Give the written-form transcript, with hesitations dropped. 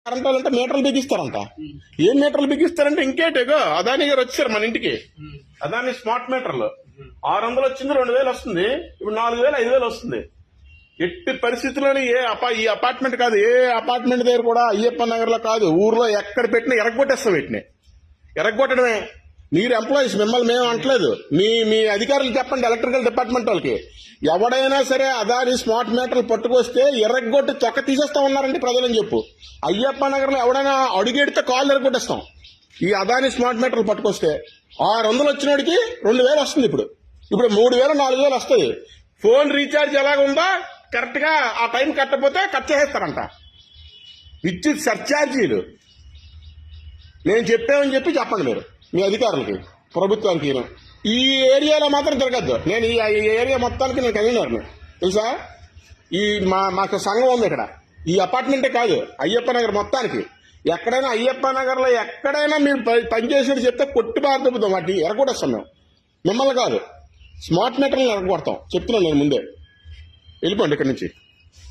Current వాళ్ళంటే మీటర్లు బిగిస్తారంట. ఏం మీటర్లు బిగిస్తారంటే ఇంకేటేగో అదాని గారు వచ్చారు మన ఇంటికి. అదాని స్మార్ట్ మీటర్లు 600 వచ్చింది, 2000 వస్తుంది, ఇప్పుడు 4000 5000 వస్తుంది. ఎట్టి పరిస్థితుల్లోని ఈ అపార్ట్మెంట్ కాదు, ఏ అపార్ట్మెంట్ దగ్గర కూడా అయ్యప్ప నగర్ లో కాదు, ఊర్లో ఎక్కడ పెట్టినా ఎరగొట్టేస్తాం. వీటిని ఎరగొట్టడమే. మీరు ఎంప్లాయీస్, మిమ్మల్ని మేము అంటలేదు, మీ అధికారులు చెప్పండి, ఎలక్ట్రికల్ డిపార్ట్మెంట్ వాళ్ళకి. ఎవడైనా సరే అదాని స్మార్ట్ మీటర్లు పట్టుకొస్తే ఎర్రగొట్టి తొక్క తీసేస్తా ఉన్నారండి ప్రజలని చెప్పు. అయ్యప్ప నగర్ లో ఎవడైనా అడుగెడితే కాళ్ళు ఎరగొట్టేస్తాం. ఈ అదాని స్మార్ట్ మీటర్లు పట్టుకొస్తే 600 వచ్చినోడికి 2000 వస్తుంది. ఇప్పుడు 3000 4000 వస్తుంది. ఫోన్ రీఛార్జ్ ఎలాగుందో కరెక్ట్ గా ఆ టైం కట్టకపోతే కట్ చేసేస్తారంట. విద్యుత్ సర్ఛార్జీలు నేను చెప్పామని చెప్పండి మీరు మీ అధికారులకి, ప్రభుత్వానికి. ఈ ఏరియాలో మాత్రం తిరగద్దు. నేను ఈ ఏరియా మొత్తానికి నేను కన్వీనర్ని తెలుసా. మాకు సంఘం ఉంది ఇక్కడ. ఈ అపార్ట్మెంటే కాదు, అయ్యప్ప నగర్ మొత్తానికి. ఎక్కడైనా అయ్యప్ప నగర్ లో ఎక్కడైనా మీరు పనిచేసేది చెప్తే కొట్టి బాధపడతాం. వాటిని ఎరగొట్టేస్తాం మేము, మిమ్మల్ని కాదు. స్మార్ట్ మీటర్లను ఎరగొడతాం చెప్తున్నాను నేను ముందే. వెళ్ళిపోండి ఇక్కడి నుంచి.